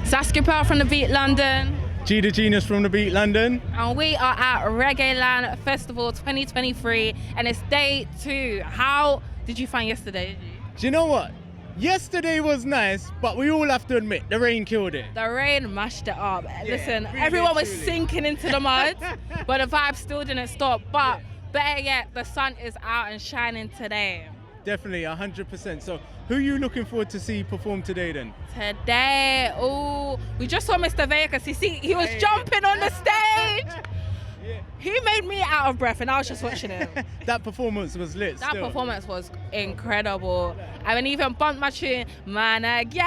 Saskia Pearl from the Beat London. G the Genius from the Beat London. And we are at ReggaeLand Festival 2023 and it's day 2. How did you find yesterday? Do you know what? Yesterday was nice, but we all have to admit, the rain killed it. The rain mashed it up. Yeah, Listen, really everyone was truly. sinking into the mud, but the vibe still didn't stop. But better yet, the sun is out and shining today. Definitely, 100%. So who are you looking forward to see perform today then? Today, oh, we just saw Mr. Vegas. You see, he was jumping on the stage. Yeah. He made me out of breath and I was just watching him. That performance was lit That still. performance was incredible. I mean, even bumped my tune, Mana Gales.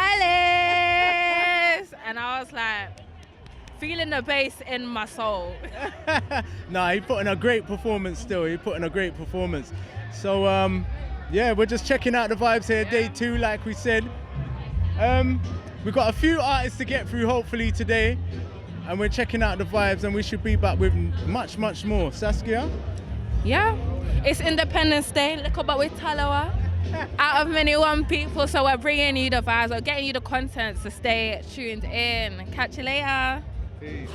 And I was like, feeling the bass in my soul. Nah, he put in a great performance still. He put in a great performance. So, yeah, we're just checking out the vibes here, day 2, like we said. We've got a few artists to get through, hopefully, today. And we're checking out the vibes, and we should be back with much, much more. Saskia? Yeah, it's Independence Day. Look about with Talawa. Out of many one people, so we're bringing you the vibes, we're getting you the content, so stay tuned in. Catch you later. Peace.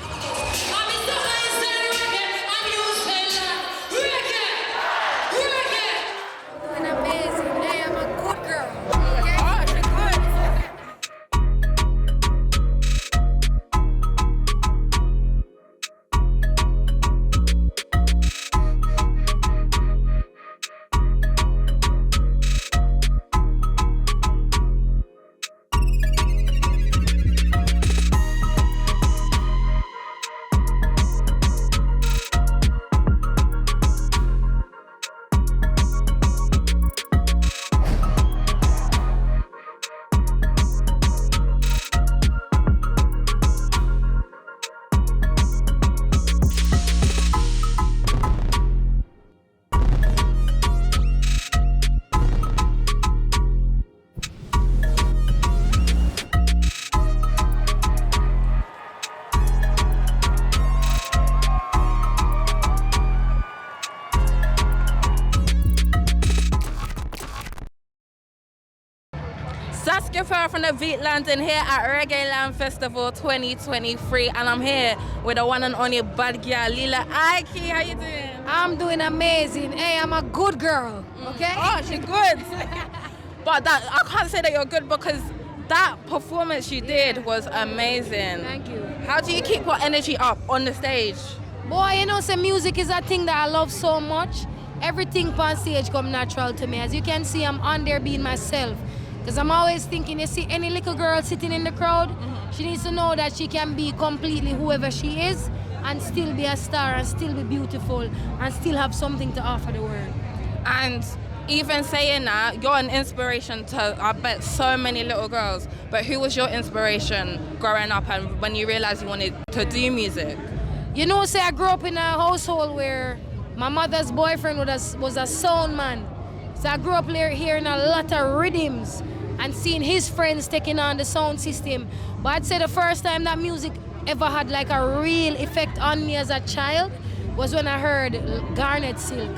Saskia Pearl from the Beat London here at ReggaeLand Festival 2023, and I'm here with the one and only bad girl, Lila Ike. How you doing? I'm doing amazing. Hey, I'm a good girl, okay? Oh, she's good. But that I can't say that you're good because that performance you did was amazing. Thank you. How do you keep your energy up on the stage? Boy, you know, say music is a thing that I love so much. Everything on stage come natural to me. As you can see, I'm on there being myself. Because I'm always thinking, you see any little girl sitting in the crowd, she needs to know that she can be completely whoever she is and still be a star and still be beautiful and still have something to offer the world. And even saying that, you're an inspiration to, I bet, so many little girls. But who was your inspiration growing up and when you realized you wanted to do music? You know, say I grew up in a household where my mother's boyfriend was a sound man. So I grew up hearing a lot of rhythms and seeing his friends taking on the sound system. But I'd say the first time that music ever had like a real effect on me as a child was when I heard Garnet Silk.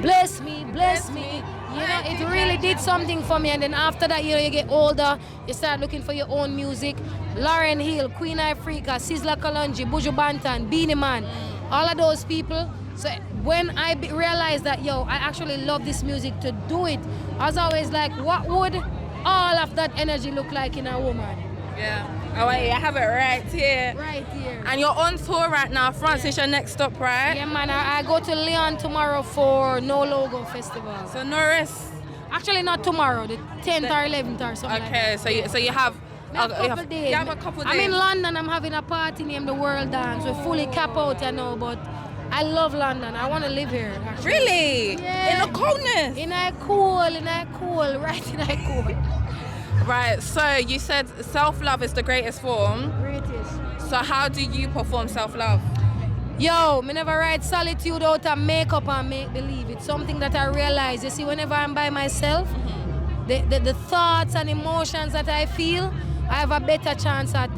Bless me, bless me. You know, it really did something for me. And then after that, you know, you get older, you start looking for your own music. Lauryn Hill, Queen Ifrica, Sizzla Kalonji, Buju Banton, Beanie Man, all of those people. So when I realized that, yo, I actually love this music to do it, I was always like, what would all of that energy look like in a woman? Yeah. Oh, wait, I have it right here. Right here. And you're on tour right now. France is your next stop, right? Yeah, man, I go to Lyon tomorrow for No Logo Festival. So Norris. Actually, not tomorrow, the 10th or 11th or something like that. Okay, so you have A couple days. You have a couple days. I'm in London, I'm having a party named the World Dance. We're fully cap out, you know, but I love London. I want to live here, actually. Really? Yeah. In the coldness? In a cool, right in a cool. Right, so you said self-love is the greatest form. Greatest. So how do you perform self-love? Yo, me never write solitude out of makeup and make believe. It's something that I realize. You see, whenever I'm by myself, the thoughts and emotions that I feel, I have a better chance at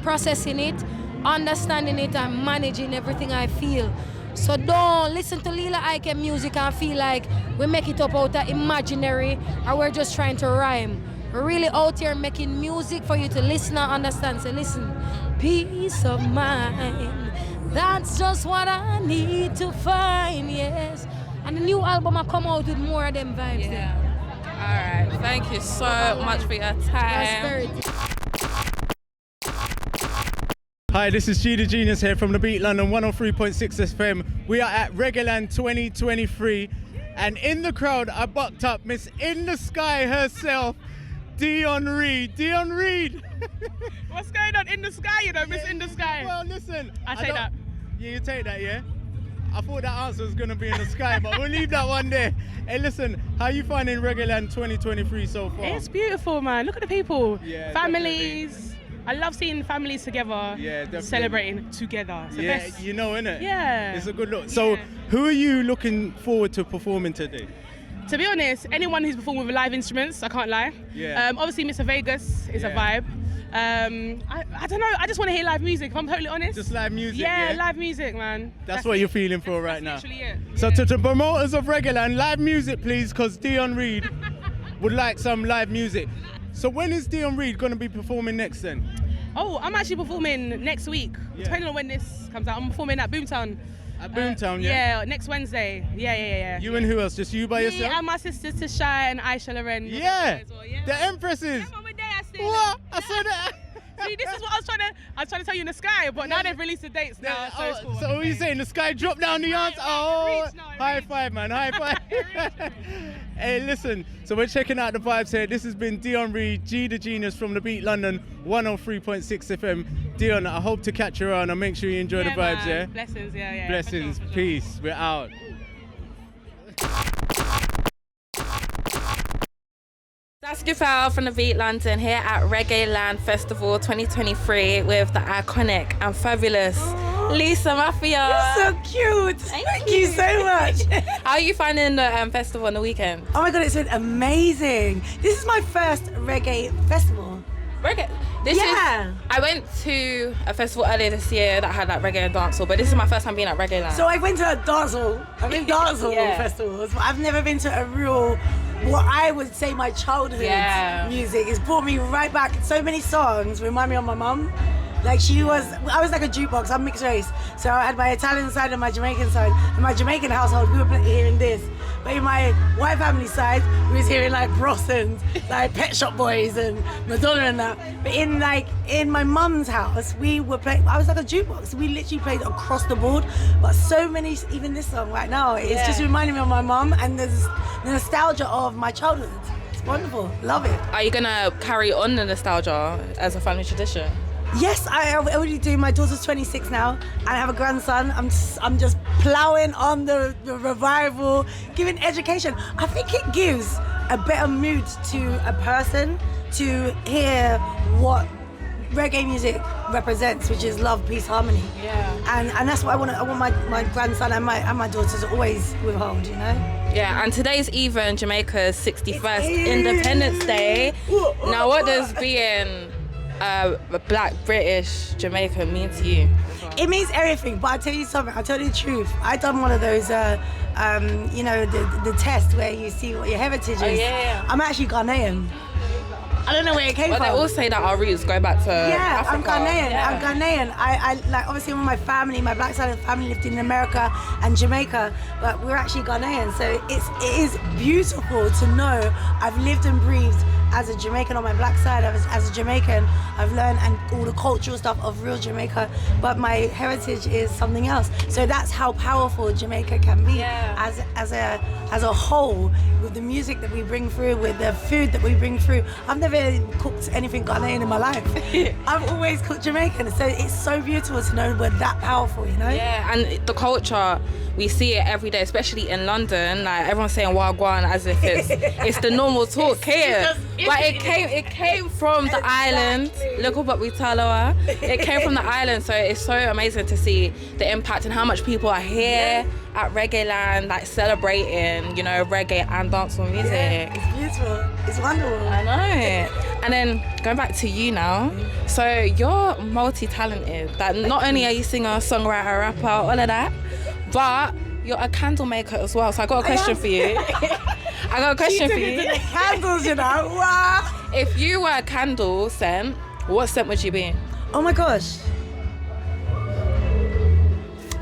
processing it, understanding it, and managing everything I feel. So don't listen to Lila Ike music and feel like we make it up out of imaginary or we're just trying to rhyme. really out here making music for you to listen and understand. So listen, peace of mind, that's just what I need to find, yes. And the new album I come out with more of them vibes. Yeah. All right. Thank you so much for your time. Hi, this is G the Genius here from the Beat London 103.6 FM. We are at ReggaeLand 2023, and in the crowd I bucked up Miss In the Sky herself, Dion Reed. Dion Reed! What's going on in the sky, you know, Miss In the Sky? Well, listen. I take that. Yeah, you take that, yeah? I thought that answer was going to be in the sky, but we'll leave that one there. Hey, listen, how you finding ReggaeLand 2023 so far? It's beautiful, man. Look at the people. Yeah, families. definitely. I love seeing families together, celebrating together. It's the best. You know, innit? Yeah. It's a good look. So, who are you looking forward to performing today? To be honest, anyone who's performed with live instruments, I can't lie. Yeah. Obviously, Mr. Vegas is a vibe. I don't know, I just want to hear live music, if I'm totally honest. Just live music, yeah? Live music, man. That's what you're feeling for right now. Literally it. So to the promoters of ReggaeLand, live music please, because Dion Reed would like some live music. So when is Dion Reed going to be performing next then? Oh, I'm actually performing next week, depending on when this comes out. I'm performing at Boomtown. At Boomtown, Yeah, next Wednesday. Yeah. You and who else? Just you by yourself? Yeah, and my sisters Tisha and Aisha Loren. Yeah, well, the Empresses. What? I said that. See, this is what I was trying to tell you in the sky, but now they've released the dates now, so it's cool. So what are you saying? The sky dropped down the answer? Oh, high five, man, high five. Hey, listen, so we're checking out the vibes here. This has been Dion Reed, G the Genius from the Beat London 103.6 FM. Dion, I hope to catch you around and make sure you enjoy the vibes, yeah? Blessings, yeah. Blessings, for sure. peace, we're out. That's Gifal from the Beat London here at ReggaeLand Festival 2023 with the iconic and fabulous Lisa Mafia. You're so cute. Thank you so much. How are you finding the festival on the weekend? Oh my God, it's been amazing. This is my first reggae festival. Reggae. I went to a festival earlier this year that had like reggae and dancehall, but this is my first time being at ReggaeLand. So I went to a dancehall. I've been dancehall festivals, but I've never been to a real, what I would say my childhood music. It's brought me right back. So many songs remind me of my mum. Like I was like a jukebox. I'm mixed race, so I had my Italian side and my Jamaican side. In my Jamaican household, we were hearing this, but in my white family side, we was hearing like Brosnans, like Pet Shop Boys and Madonna and that. But in my mum's house, we were playing. I was like a jukebox. We literally played across the board. But so many, even this song right now, it's just reminding me of my mum and there's the nostalgia of my childhood. It's wonderful. Love it. Are you gonna carry on the nostalgia as a family tradition? Yes, I already do. My daughter's 26 now, and I have a grandson. I'm just plowing on the revival, giving education. I think it gives a better mood to a person to hear what reggae music represents, which is love, peace, harmony. Yeah. And that's what I want. I want my grandson and my daughter to always withhold, you know. Yeah, and today's even Jamaica's 61st Independence Day. Now, what does being a black British Jamaican mean to you? It means everything, but I'll tell you something, I'll tell you the truth. I done one of those, you know, the test where you see what your heritage is. Yeah. I'm actually Ghanaian. I don't know where it came from. They all say that our roots go back to Africa. I'm Ghanaian. Yeah. I'm Ghanaian. I like obviously my family, my black side of the family lived in America and Jamaica, but we're actually Ghanaian. So it is beautiful to know I've lived and breathed as a Jamaican on my black side. As a Jamaican, I've learned and all the cultural stuff of real Jamaica, but my heritage is something else. So that's how powerful Jamaica can be as a whole, with the music that we bring through, with the food that we bring through. I've never cooked anything Ghanaian in my life. I've always cooked Jamaican, so it's so beautiful to know we're that powerful, you know? Yeah, and the culture, we see it every day, especially in London. Like everyone's saying Wagwan as if it's the normal talk here. But it came from the island. Look at what we tell her. It came from the island, so it's so amazing to see the impact and how much people are here at ReggaeLand, like celebrating, you know, reggae and dancehall music. Yeah, it's beautiful. It's wonderful. I know. And then going back to you now, so you're multi-talented. That not only are you singer, songwriter, rapper, all of that, but you're a candle maker as well. So I got a question for you. I got a question for you. The candles, you know. Wow. If you were a candle scent, what scent would you be? Oh my gosh.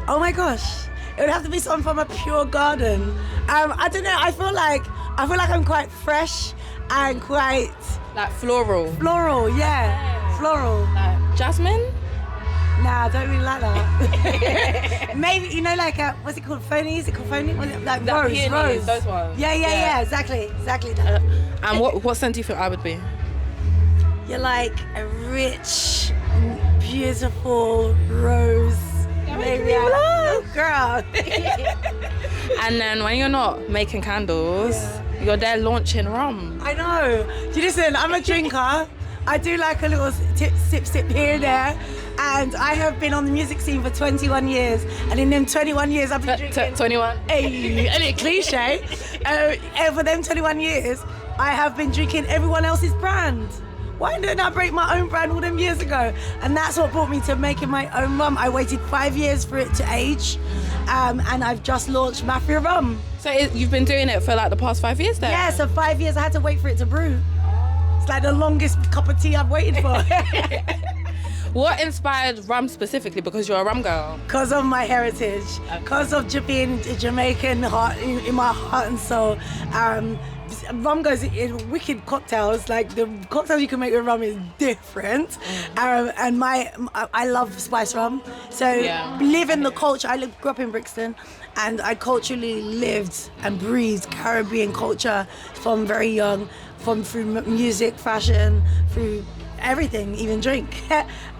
Oh my gosh. It would have to be something from a pure garden. I don't know. I feel like I'm quite fresh and quite Like floral. floral. Yeah, floral. Like jasmine? Nah, I don't really like that. Maybe like what's it called? Phony? Is it called phony? Was it like That rose? peonies, Rose. those ones. Yeah. Exactly that. And what scent do you think I would be? You're like a rich, beautiful rose. Maybe oh, girl. And then when you're not making candles, you're there launching rum. I know. Do you listen? I'm a drinker. I do like a little sip here and there. And I have been on the music scene for 21 years. And in them 21 years, I've been drinking. 21. Hey, a little cliche. And for them 21 years, I have been drinking everyone else's brand. Why didn't I break my own brand all them years ago? And that's what brought me to making my own rum. I waited 5 years for it to age. And I've just launched Mafia Rum. So you've been doing it for like the past 5 years then? Yeah, so 5 years I had to wait for it to brew. It's like the longest cup of tea I've waited for. What inspired rum specifically? Because you're a rum girl. Because of my heritage, because of being Jamaican heart, in my heart and soul. Rum goes in wicked cocktails. Like the cocktails you can make with rum is different. And I love spice rum. So live in the culture. I grew up in Brixton, and I culturally lived and breathed Caribbean culture from very young, through music, fashion, through everything, even drink.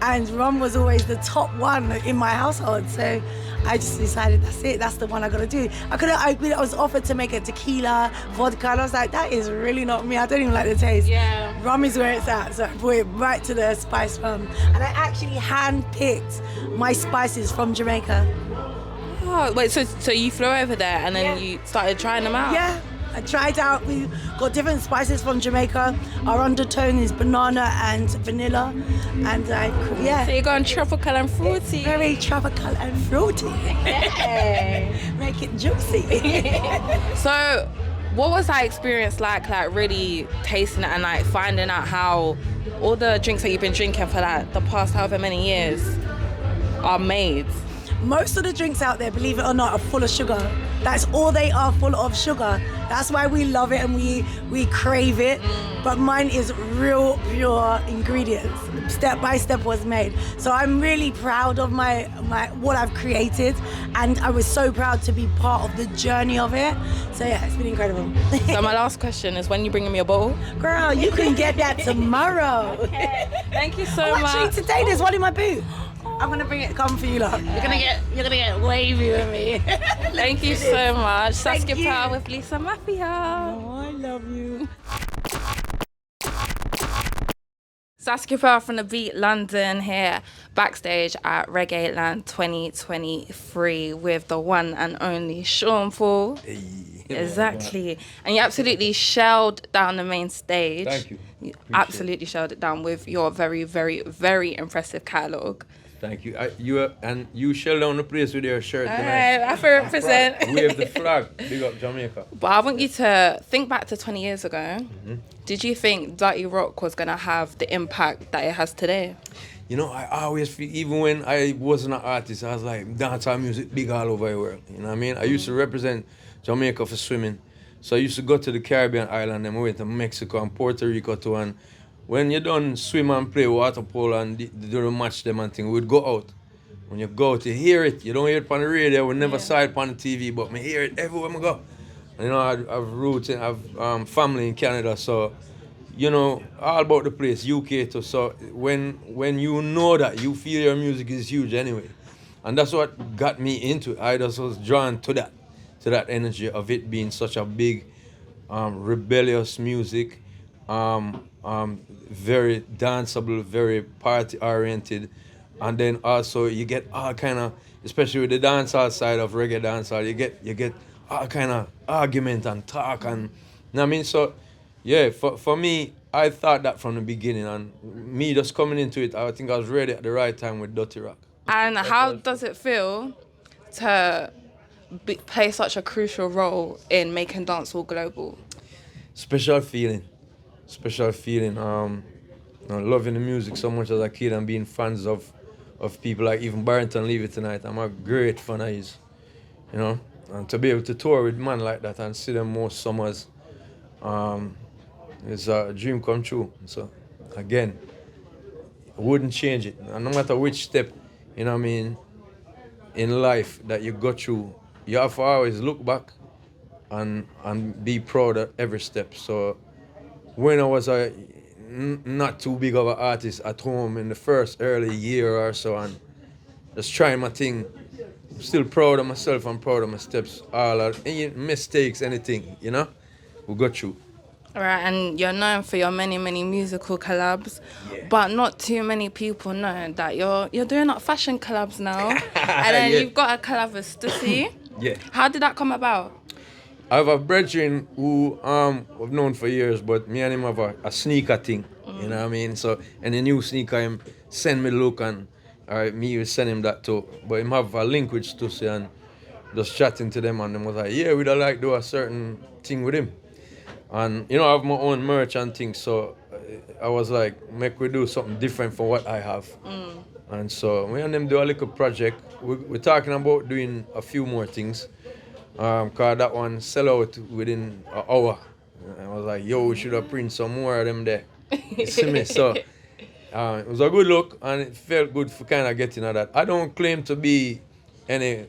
And rum was always the top one in my household. So I just decided that's the one I gotta do. I was offered to make a tequila, vodka, and I was like, that is really not me. I don't even like the taste. Yeah. Rum is where it's at. So I brought it right to the spice rum. And I actually hand-picked my spices from Jamaica. Oh, wait, so you flew over there and then you started trying them out? Yeah. I tried out, we got different spices from Jamaica. Our undertone is banana and vanilla. And So you're going tropical and fruity. Very tropical and fruity. Make it juicy. So what was that experience like really tasting it and like finding out how all the drinks that you've been drinking for like the past however many years are made? Most of the drinks out there, believe it or not, are full of sugar. That's all they are, full of sugar. That's why we love it and we crave it. But mine is real pure ingredients. Step by step was made. So I'm really proud of my what I've created, and I was so proud to be part of the journey of it. So yeah, it's been incredible. So my last question is, when you bringing me a bottle? Girl, you can get that tomorrow. Okay. Thank you so much. Actually, today there's one in my boot. I'm gonna bring it. Come for you, lot. You're gonna get wavy with me. Thank you so much. Thank Saskia you. Pearl with Lisa Mafia. Oh, I love you. Saskia Pearl from the Beat London here backstage at ReggaeLand 2023 with the one and only Sean Paul. Hey. Exactly. And you absolutely shelled down the main stage. Thank you. You absolutely shelled it down with your very, very, very impressive catalogue. Thank you. You shell down the place with your shirt tonight. I have to represent. Wave the flag. Big up Jamaica. But I want you to think back to 20 years ago. Did you think Dirty Rock was going to have the impact that it has today? You know, I always feel, even when I wasn't an artist, I was like, dancehall music big all over the world. You know what I mean? I used to represent Jamaica for swimming. So I used to go to the Caribbean island, and we went to Mexico and Puerto Rico too. And when you done swim and play water polo and do the match them and thing, we'd go out. When you go out, you hear it. You don't hear it on the radio. We never saw it on the TV, but me hear it everywhere I go. And, you know, I've roots and I've family in Canada, so you know all about the place, UK too. So when you know that, you feel your music is huge anyway, and that's what got me into it. I just was drawn to that energy of it being such a big, rebellious music. Very danceable, very party-oriented. And then also you get all kind of, especially with the dancehall side of reggae dancehall, you get all kind of argument and talk and, you know what I mean? So, yeah, for me, I thought that from the beginning, and me just coming into it, I think I was ready at the right time with Dirty Rock. And how does it feel to play such a crucial role in making dancehall global? Special feeling. special feeling. Loving the music so much as a kid and being fans of people like even Barrington Levy tonight. I'm a great fan of his, you know. And to be able to tour with man like that and see them most summers, is a dream come true. So again, I wouldn't change it. And no matter which step, you know what I mean, in life that you go through, you have to always look back and be proud of every step. So when I was not too big of an artist at home in the first early year or so and just trying my thing, I'm still proud of myself and proud of my steps, all of any mistakes, anything, you know, we go through. All right, and you're known for your many musical collabs, but not too many people know that you're doing up fashion collabs now. And then you've got a collab with Stussy. Yeah. How did that come about? I have a brethren who I've known for years, but me and him have a sneaker thing, you know what I mean? So, and the new sneaker, him send me look and me will send him that too. But him have a link with Stussy and just chatting to them and them was like, yeah, we'd like do a certain thing with him. And, you know, I have my own merch and things, so I was like, make we do something different from what I have. And so we and them do a little project. We're talking about doing a few more things. Cause that one sell out within an hour. And I was like, yo, we should have printed some more of them there. You see me? So it was a good look and it felt good for kind of getting at that. I don't claim to be any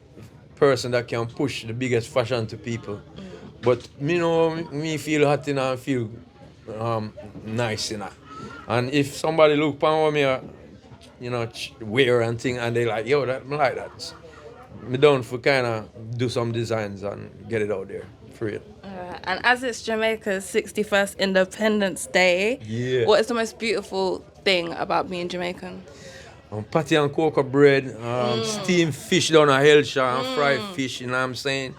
person that can push the biggest fashion to people. But you know, me feel hot and I feel nice, you know. And if somebody look upon me, you know, wear and thing, and they like, yo, that I like that. Me down for kind of do some designs and get it out there for it. And as it's Jamaica's 61st Independence Day, what is the most beautiful thing about being Jamaican? Patty and cocoa bread, steamed fish down a Hellshire and fried fish, you know what I'm saying?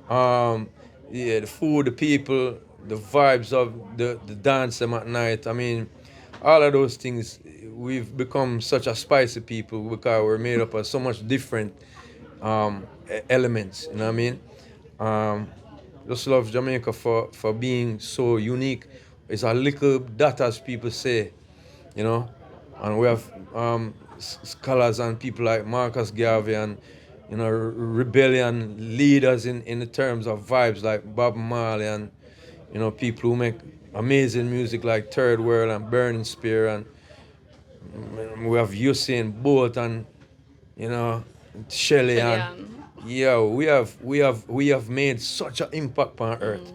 Yeah, the food, the people, the vibes of the dance them at night. I mean, all of those things, we've become such a spicy people because we're made up of so much different elements, you know what I mean? Just love Jamaica for being so unique. It's a little dot, as people say, you know? And we have scholars and people like Marcus Garvey and, you know, rebellion leaders in the terms of vibes like Bob Marley and, you know, people who make amazing music like Third World and Burning Spear, and we have Usain Bolt and, you know, Shelley and yeah, we have made such an impact on Earth.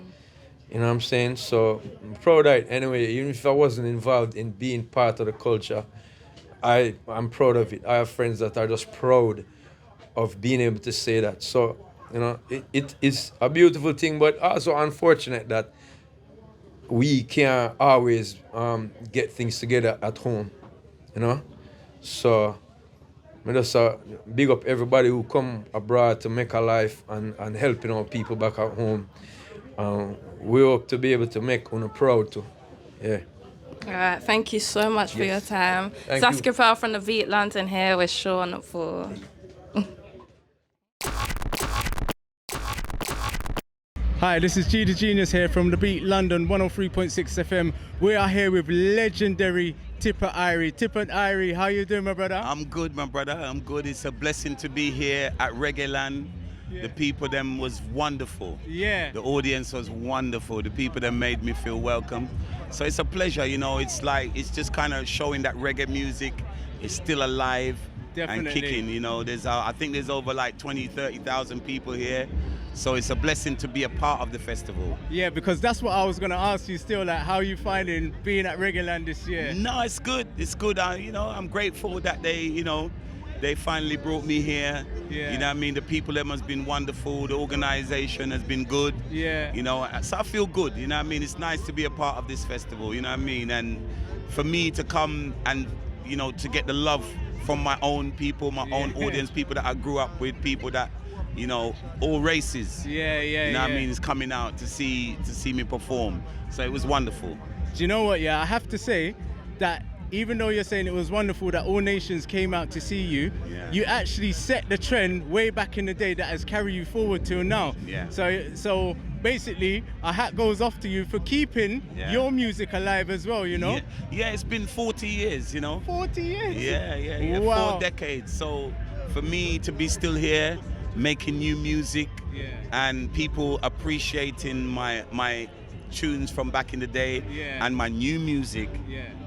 You know what I'm saying? So I'm proud of it anyway. Even if I wasn't involved in being part of the culture, I'm proud of it. I have friends that are just proud of being able to say that. So, you know, it is a beautiful thing, but also unfortunate that we can't always get things together at home, you know? So, I just big up everybody who come abroad to make a life and helping our people back at home. We hope to be able to make Una proud too. Yeah. All right, thank you so much for your time. Thank Saskia Pearl from the Videography and here with Sean for... Hi, this is G the Genius here from The Beat London 103.6 FM. We are here with legendary Tipper Irie. Tipper Irie, how you doing, my brother? I'm good, my brother. I'm good. It's a blessing to be here at ReggaeLand. Yeah. The people them was wonderful. Yeah. The audience was wonderful. The people that made me feel welcome. So it's a pleasure, you know. It's like, it's just kind of showing that reggae music is still alive. Definitely. And kicking, you know. There's I think there's over like 20,000-30,000 people here. So it's a blessing to be a part of the festival. Yeah, because that's what I was going to ask you still, like, how are you finding being at ReggaeLand this year? No, it's good. It's good. You know, I'm grateful that they, you know, they finally brought me here. Yeah. You know what I mean? The people them has been wonderful. The organization has been good. Yeah. You know, so I feel good. You know what I mean? It's nice to be a part of this festival. You know what I mean? And for me to come and, you know, to get the love from my own people, my own audience, people that I grew up with, people that, you know, all races. Yeah. You know what I mean? It's coming out to see me perform. So it was wonderful. Do you know what? Yeah, I have to say that even though you're saying it was wonderful that all nations came out to see you, you actually set the trend way back in the day that has carried you forward till now. So basically, a hat goes off to you for keeping your music alive as well, you know? Yeah, it's been 40 years, you know? 40 years? Yeah. Wow. 4 decades. So for me to be still here, making new music, and people appreciating my tunes from back in the day and my new music,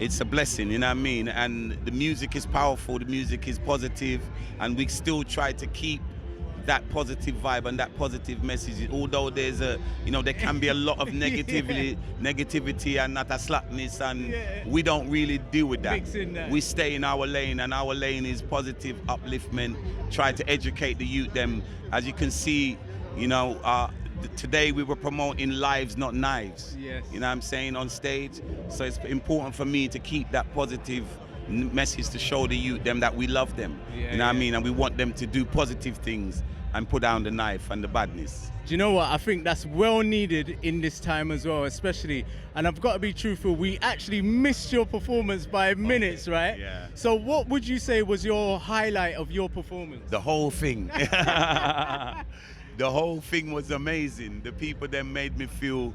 it's a blessing, you know what I mean? And the music is powerful, the music is positive, and we still try to keep that positive vibe and that positive message. Although there's there can be a lot of negativity and not a slackness, and we don't really deal with that. We stay in our lane, and our lane is positive upliftment, try to educate the youth them. As you can see, today we were promoting lives, not knives. You know what I'm saying, on stage. So it's important for me to keep that positive message to show the youth them that we love them. You know what I mean? And we want them to do positive things and put down the knife and the badness. Do you know what? I think that's well needed in this time as well, especially. And I've got to be truthful, we actually missed your performance by minutes, right? Yeah. So what would you say was your highlight of your performance? The whole thing. The whole thing was amazing. The people then made me feel,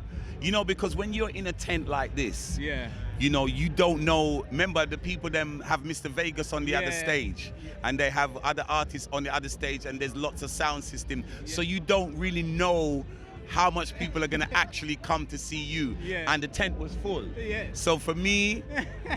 because when you're in a tent like this, you don't know. Remember, the people them have Mr. Vegas on the other stage, and they have other artists on the other stage, and there's lots of sound system. So you don't really know how much people are gonna actually come to see you. And the tent was full. So for me,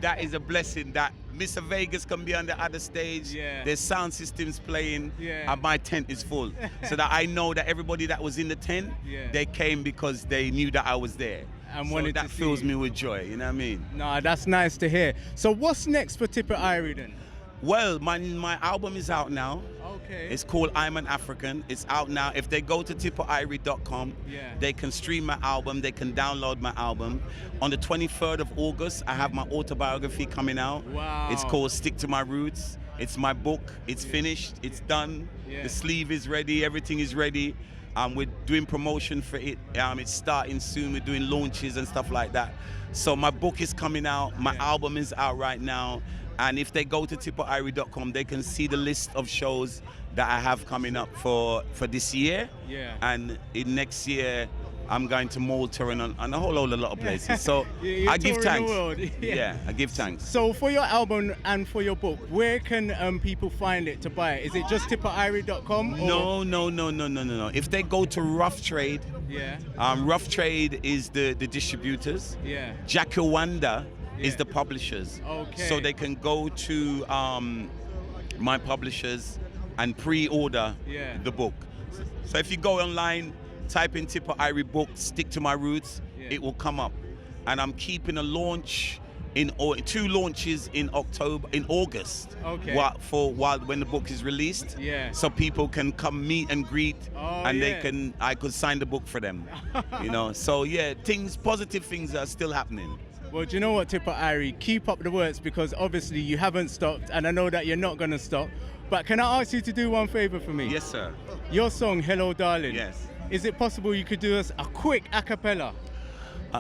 that is a blessing that Mr. Vegas can be on the other stage. There's sound systems playing, and my tent is full. So that I know that everybody that was in the tent, they came because they knew that I was there. And so that fills me with joy, you know what I mean? No, that's nice to hear. So what's next for Tipper Irie then? Well, my album is out now. Okay. It's called I'm an African. It's out now. If they go to tipperirie.com, they can stream my album, they can download my album. On the 23rd of August, I have my autobiography coming out. Wow. It's called Stick to My Roots. It's my book. It's finished. It's done. The sleeve is ready. Everything is ready. We're doing promotion for it. It's starting soon. We're doing launches and stuff like that. So my book is coming out. My album is out right now. And if they go to tipperirie.com, they can see the list of shows that I have coming up for this year. And in next year, I'm going to Malta and a whole lot of places. So I give thanks. I give thanks. So for your album and for your book, where can people find it to buy it? Is it just tipperirie.com? No. If they go to Rough Trade, Rough Trade is the distributors. Jackawanda is the publishers. So they can go to my publishers and pre-order the book. So if you go online, type in Tipper Irie book, Stick to My Roots, it will come up. And I'm keeping a launch or 2 launches in August. While when the book is released. So people can come meet and greet, and I could sign the book for them. So positive things are still happening. Well, do you know what, Tipper Irie? Keep up the works, because obviously you haven't stopped, and I know that you're not going to stop. But can I ask you to do one favor for me? Yes, sir. Your song, Hello Darling. Yes. Is it possible you could do us a quick a cappella?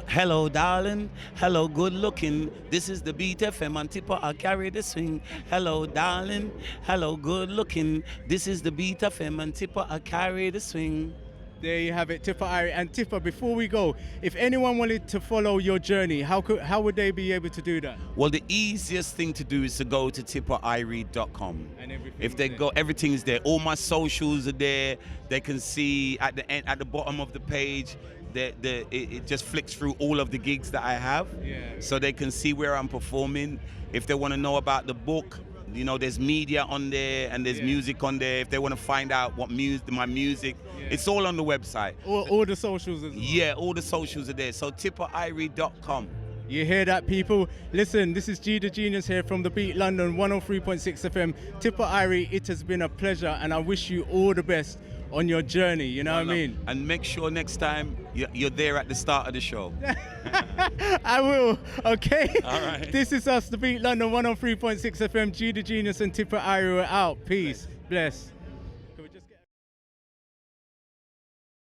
Hello, darling. Hello, good looking. This is the Beat FM and Tipper, I carry the swing. Hello, darling. Hello, good looking. This is the Beat FM and Tipper, I carry the swing. There you have it, Tipper Irie. And Tipper, before we go, if anyone wanted to follow your journey, how would they be able to do that? Well, the easiest thing to do is to go to tipperirie.com. And if they go, everything is there. All my socials are there. They can see at the end, at the bottom of the page, it just flicks through all of the gigs that I have. So they can see where I'm performing. If they want to know about the book, there's media on there and there's music on there. If they want to find out what my music, it's all on the website. All the socials as well. Yeah, all the socials are there. So tipperirie.com. You hear that, people? Listen, this is G the Genius here from The Beat London 103.6 FM. Tipper Irie, it has been a pleasure, and I wish you all the best on your journey, you know what I mean? And make sure next time you're there at the start of the show. I will, okay? All right. This is us, The Beat London 103.6 FM, G the Genius and Tipper Irie, we're out. Peace. Bless.